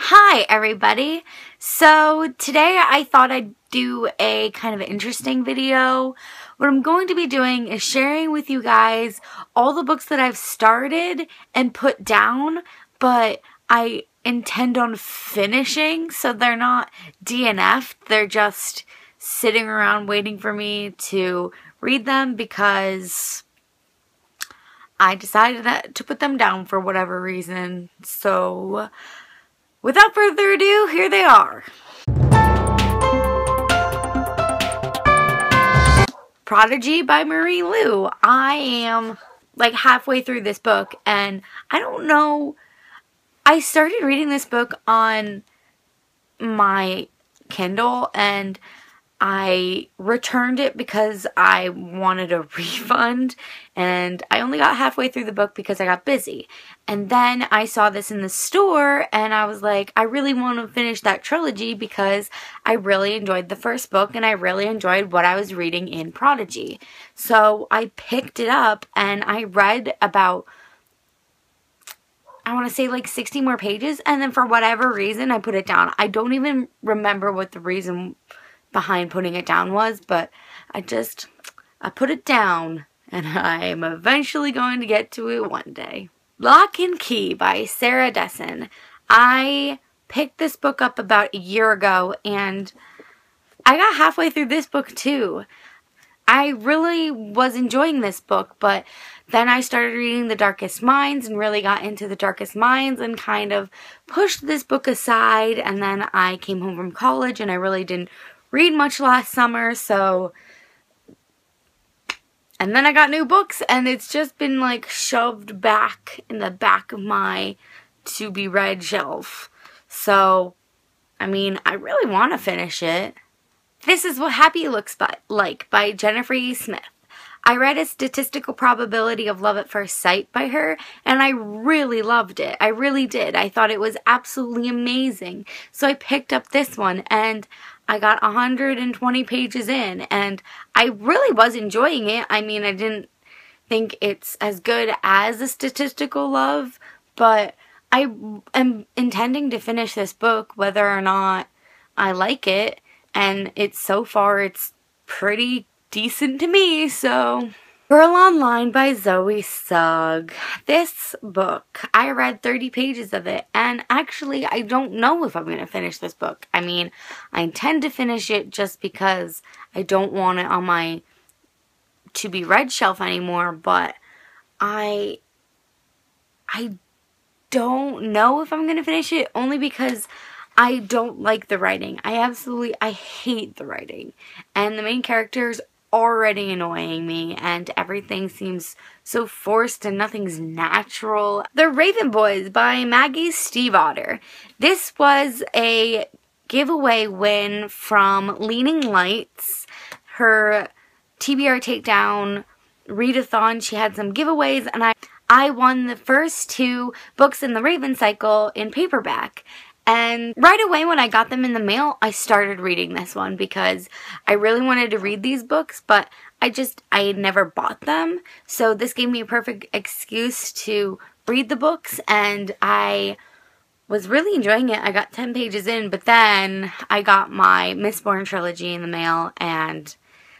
Hi everybody! So today I thought I'd do a kind of interesting video. What I'm going to be doing is sharing with you guys all the books that I've started and put down, but I intend on finishing, so they're not DNF'd, they're just sitting around waiting for me to read them because I decided to put them down for whatever reason. So without further ado, here they are. Prodigy by Marie Lu. I am like halfway through this book and I don't know, I started reading this book on my Kindle and I returned it because I wanted a refund, and I only got halfway through the book because I got busy. And then I saw this in the store and I was like, I really want to finish that trilogy because I really enjoyed the first book and I really enjoyed what I was reading in Prodigy. So I picked it up and I read about, I want to say like 60 more pages, and then for whatever reason I put it down. I don't even remember what the reason behind putting it down was, but I put it down and I'm eventually going to get to it one day. Lock and Key by Sarah Dessen. I picked this book up about a year ago and I got halfway through this book too. I really was enjoying this book, but then I started reading The Darkest Minds and really got into The Darkest Minds and kind of pushed this book aside, and then I came home from college and I really didn't read much last summer, so, and then I got new books and it's just been like shoved back in the back of my to be read shelf. So, I mean, I really want to finish it. This is What Happy Looks Like by Jennifer E. Smith. I read A Statistical Probability of Love at First Sight by her, and I really loved it. I really did. I thought it was absolutely amazing. So I picked up this one, and I got 120 pages in, and I really was enjoying it. I mean, I didn't think it's as good as A Statistical Love, but I am intending to finish this book whether or not I like it, and so far it's pretty decent to me, so. Girl Online by Zoe Sugg. This book, I read 30 pages of it, and actually I don't know if I'm going to finish this book. I mean, I intend to finish it just because I don't want it on my to be read shelf anymore, but I don't know if I'm going to finish it only because I don't like the writing. I hate the writing, and the main characters already annoying me, and everything seems so forced and nothing's natural. The Raven Boys by Maggie Smithotter. This was a giveaway win from Leaning Lights, her TBR Takedown readathon. She had some giveaways, and I won the first 2 books in the Raven cycle in paperback. And right away when I got them in the mail, I started reading this one because I really wanted to read these books, but I had never bought them. So this gave me a perfect excuse to read the books, and I was really enjoying it. I got 10 pages in, but then I got my Mistborn trilogy in the mail and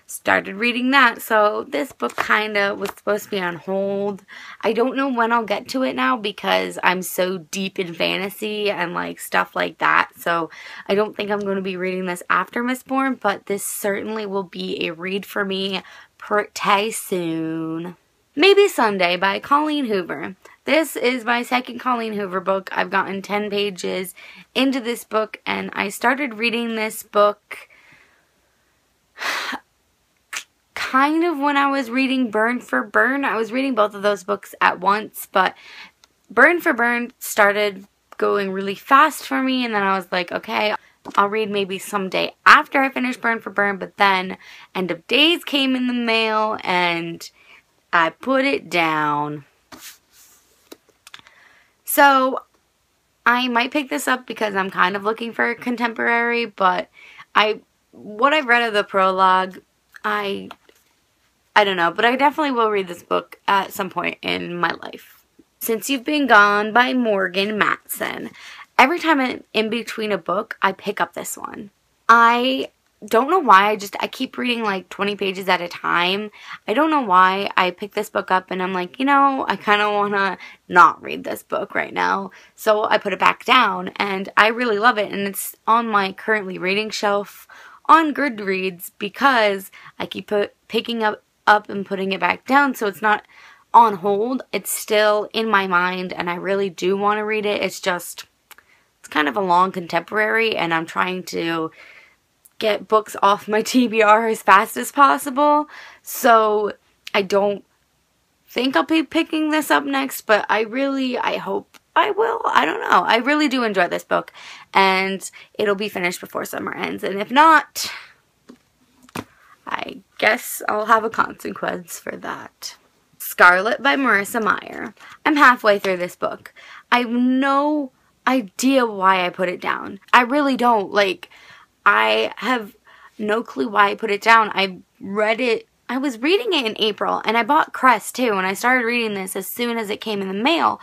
started reading that. So this book kind of was supposed to be on hold. I don't know when I'll get to it now because I'm so deep in fantasy and like stuff like that. So I don't think I'm going to be reading this after Mistborn, but this certainly will be a read for me pretty soon. Maybe Sunday by Colleen Hoover. This is my second Colleen Hoover book. I've gotten 10 pages into this book and I started reading this book kind of when I was reading Burn for Burn. I was reading both of those books at once, but Burn for Burn started going really fast for me, and then I was like, okay, I'll read maybe someday after I finish Burn for Burn, but then End of Days came in the mail, and I put it down. So I might pick this up because I'm kind of looking for a contemporary, but what I've read of the prologue, I don't know, but I definitely will read this book at some point in my life. Since You've Been Gone by Morgan Matson. every time I'm in between a book, I pick up this one. I don't know why, I keep reading like 20 pages at a time. I don't know why I picked this book up and I'm like, you know, I kind of want to not read this book right now. So I put it back down and I really love it, and it's on my currently reading shelf on Goodreads because I keep picking up and putting it back down, so it's not on hold. It's still in my mind and I really do want to read it. It's kind of a long contemporary and I'm trying to get books off my TBR as fast as possible, so I don't think I'll be picking this up next, but I hope I will. I don't know. I really do enjoy this book, and it'll be finished before summer ends, and if not, I guess I'll have a consequence for that. Scarlet by Marissa Meyer. I'm halfway through this book. I have no idea why I put it down. I really don't. Like, I have no clue why I put it down. I was reading it in April, and I bought Crest too, and I started reading this as soon as it came in the mail,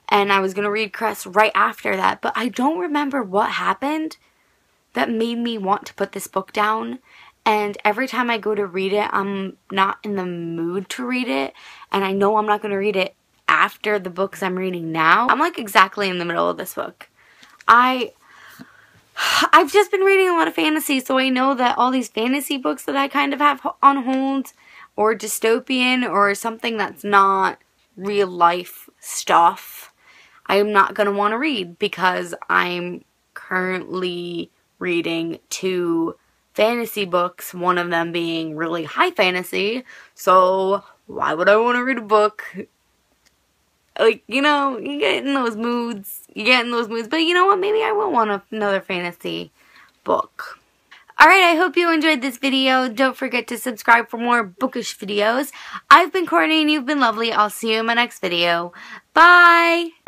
and I was going to read Crest right after that, but I don't remember what happened that made me want to put this book down, and every time I go to read it, I'm not in the mood to read it, and I know I'm not going to read it after the books I'm reading now. I'm like exactly in the middle of this book. I've just been reading a lot of fantasy, so I know that all these fantasy books that I kind of have on hold, or dystopian, or something that's not real life stuff, I am not going to want to read because I'm currently reading 2 fantasy books, one of them being really high fantasy, so why would I want to read a book? Like, you know, you get in those moods, but you know what, maybe I will want another fantasy book. Alright, I hope you enjoyed this video. Don't forget to subscribe for more bookish videos. I've been Courtney and you've been lovely. I'll see you in my next video. Bye!